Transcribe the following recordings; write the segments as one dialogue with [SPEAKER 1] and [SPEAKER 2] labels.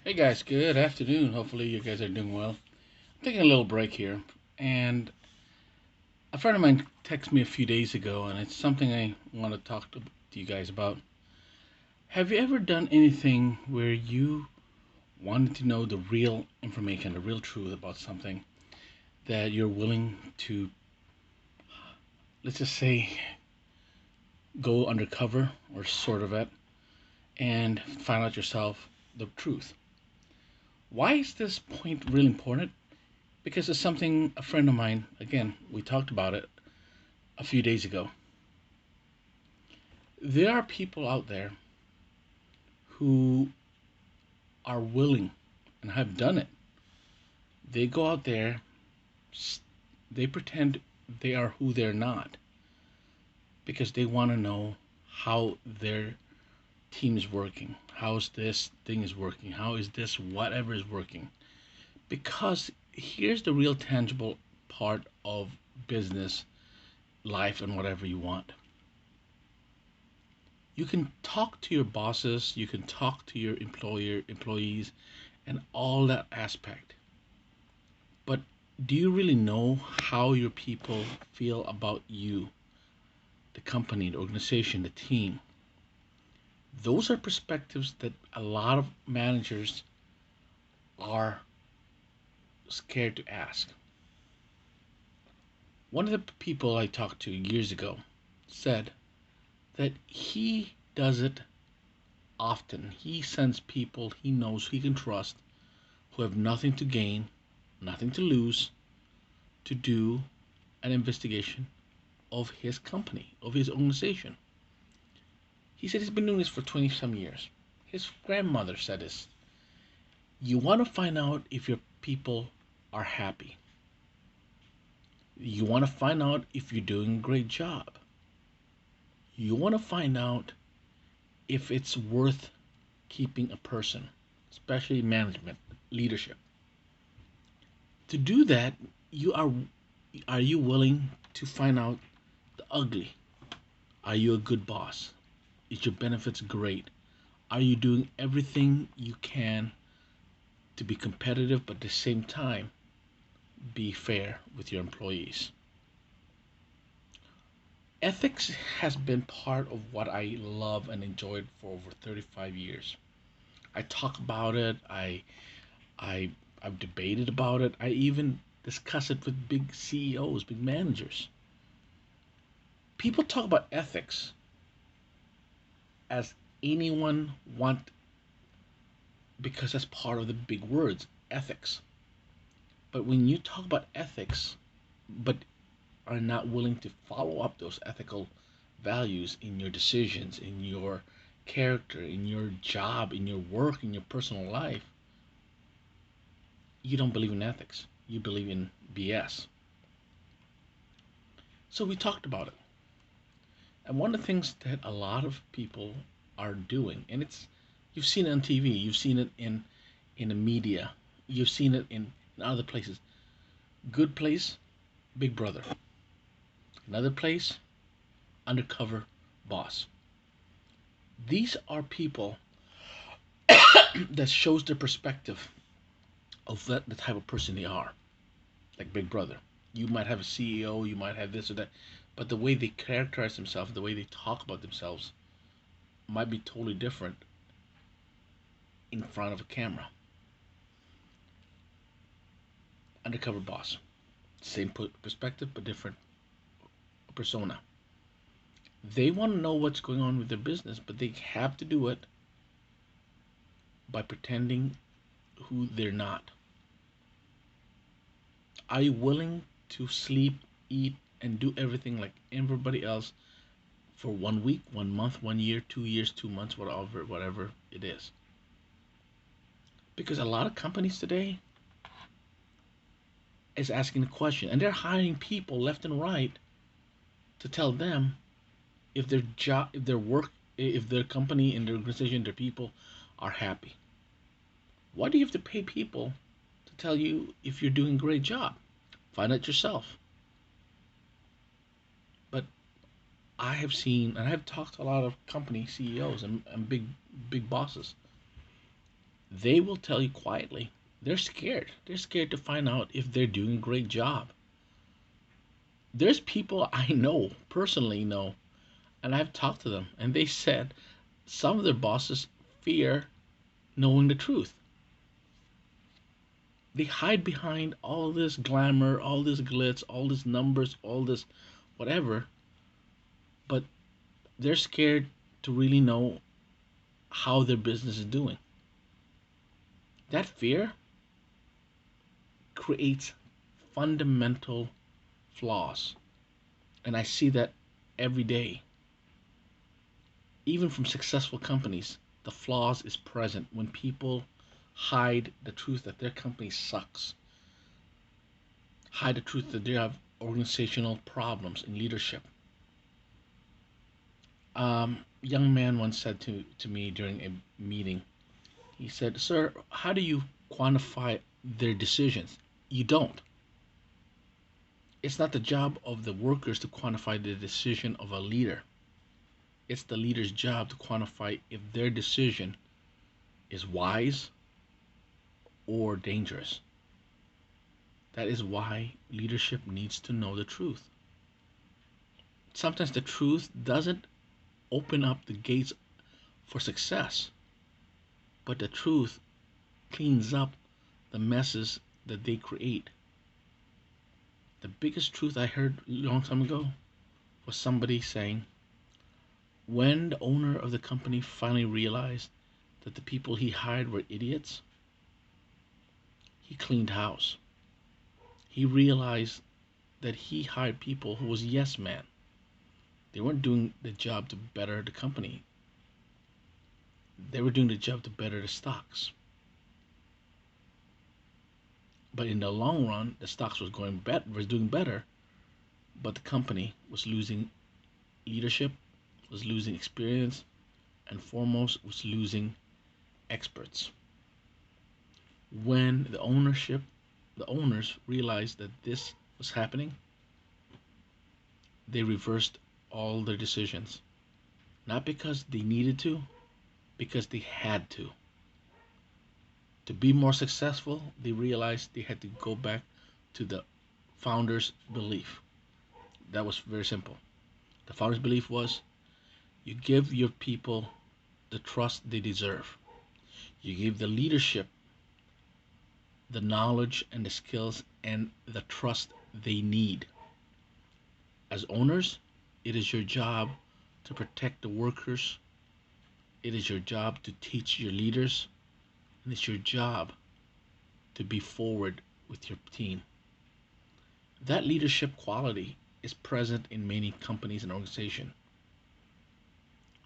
[SPEAKER 1] Hey guys, good afternoon. Hopefully you guys are doing well. I'm taking a little break here, and a friend of mine texted me a few days ago, and it's something I want to talk to you guys about. Have you ever done anything where you wanted to know the real information, the real truth about something that you're willing to, let's just say, go undercover or sort of it, and find out yourself the truth? Why is this point really important? Because it's something a friend of mine, again, we talked about it a few days ago. There are people out there who are willing and have done it. They go out there, they pretend they are who they're not because they want to know how their team is working. How's this thing is working? How is this whatever is working? Because here's the real tangible part of business, life, and whatever you want. You can talk to your bosses, you can talk to your employees, and all that aspect. But do you really know how your people feel about you, the company, the organization, the team? Those are perspectives that a lot of managers are scared to ask. One of the people I talked to years ago said that he does it often. He sends people he knows he can trust who have nothing to gain, nothing to lose, to do an investigation of his company, of his organization. He said he's been doing this for 20 some years. His grandmother said this. You want to find out if your people are happy. You want to find out if you're doing a great job. You want to find out if it's worth keeping a person, especially management, leadership. To do that, you are you willing to find out the ugly? Are you a good boss? Is your benefits great? Are you doing everything you can to be competitive but at the same time be fair with your employees? Ethics has been part of what I love and enjoyed for over 35 years. I talk about it, I I've debated about it. I even discuss it with big CEOs, big managers. People talk about ethics as anyone want because that's part of the big words, ethics. But when you talk about ethics, but are not willing to follow up those ethical values in your decisions, in your character, in your job, in your work, in your personal life, you don't believe in ethics. You believe in BS. So we talked about it. And one of the things that a lot of people are doing, and it's you've seen it on TV, you've seen it in the media, you've seen it in other places. Good place, Big Brother. Another place, undercover boss. These are people that shows their perspective of the type of person they are, like Big Brother. You might have a CEO, you might have this or that, but the way they characterize themselves, the way they talk about themselves, might be totally different in front of a camera. Undercover boss, same perspective but different persona. They want to know what's going on with their business, but they have to do it by pretending who they're not. Are you willing to sleep, eat, and do everything like everybody else for 1 week, 1 month, 1 year, 2 years, 2 months, whatever it is? Because a lot of companies today is asking the question, and they're hiring people left and right to tell them if their job, if their work, if their company and their organization, their people are happy. Why do you have to pay people to tell you if you're doing a great job? Find out yourself. But I have seen, and I've talked to a lot of company CEOs and big bosses. They will tell you quietly. They're scared. They're scared to find out if they're doing a great job. There's people I know, personally know, and I've talked to them, and they said some of their bosses fear knowing the truth. They hide behind all this glamour, all this glitz, all these numbers, all this whatever, but they're scared to really know how their business is doing. That fear creates fundamental flaws. And I see that every day. Even from successful companies, the flaws is present when people hide the truth that their company sucks, hide the truth that they have organizational problems in leadership. Young man once said to me during a meeting, he said, "Sir, how do you quantify their decisions?" You don't. It's not the job of the workers to quantify the decision of a leader. It's the leader's job to quantify if their decision is wise or dangerous. That is why leadership needs to know the truth. Sometimes the truth doesn't open up the gates for success, but the truth cleans up the messes that they create. The biggest truth I heard a long time ago was somebody saying, when the owner of the company finally realized that the people he hired were idiots, he cleaned house. He realized that he hired people who was yes man. They weren't doing the job to better the company. They were doing the job to better the stocks. But in the long run, the stocks was doing better, but the company was losing leadership, was losing experience, and foremost was losing experts. When the owners realized that this was happening, they reversed all their decisions. Not because they needed to, because they had to. To be more successful, they realized they had to go back to the founder's belief. That was very simple. The founder's belief was you give your people the trust they deserve. You give the leadership the knowledge and the skills and the trust they need. As owners, it is your job to protect the workers. It is your job to teach your leaders. And it's your job to be forward with your team. That leadership quality is present in many companies and organizations.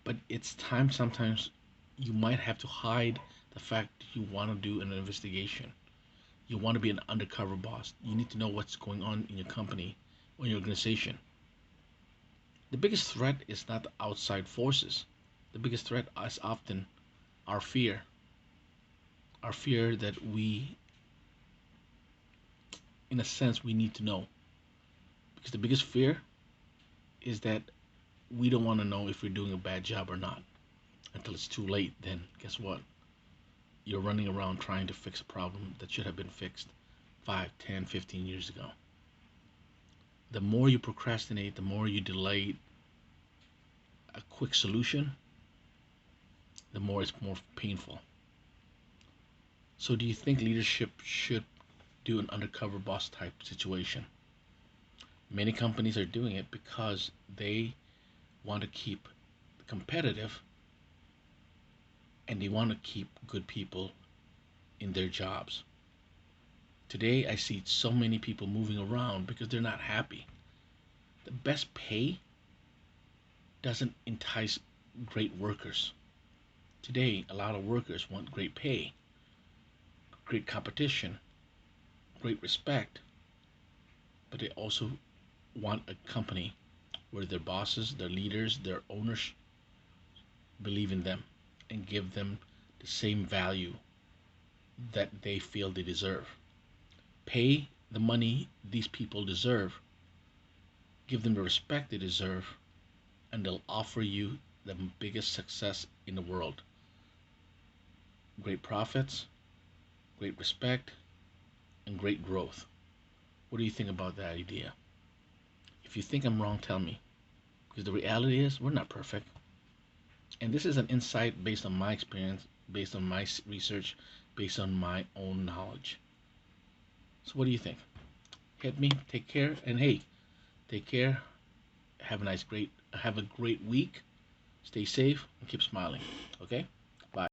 [SPEAKER 1] But it's time sometimes you might have to hide the fact that you want to do an investigation. You want to be an undercover boss. You need to know what's going on in your company or your organization. The biggest threat is not the outside forces. The biggest threat is often our fear. Our fear that we, in a sense, we need to know. Because the biggest fear is that we don't want to know if we're doing a bad job or not until it's too late. Then guess what? You're running around trying to fix a problem that should have been fixed 5, 10, 15 years ago. The more you procrastinate, the more you delay a quick solution, the more it's more painful. So do you think leadership should do an undercover boss type situation? Many companies are doing it because they want to keep competitive and they want to keep good people in their jobs. Today I see so many people moving around because they're not happy. The best pay doesn't entice great workers. Today, a lot of workers want great pay, great competition, great respect, but they also want a company where their bosses, their leaders, their owners believe in them and give them the same value that they feel they deserve. Pay the money these people deserve, give them the respect they deserve, and they'll offer you the biggest success in the world. great profits, great respect, and great growth. What do you think about that idea? If you think I'm wrong, tell me. Because the reality is, we're not perfect. And this is an insight based on my experience, based on my research, based on my own knowledge. So, what do you think? Hit me. Take care. And hey, take care. Have a great week. Stay safe and keep smiling. Okay?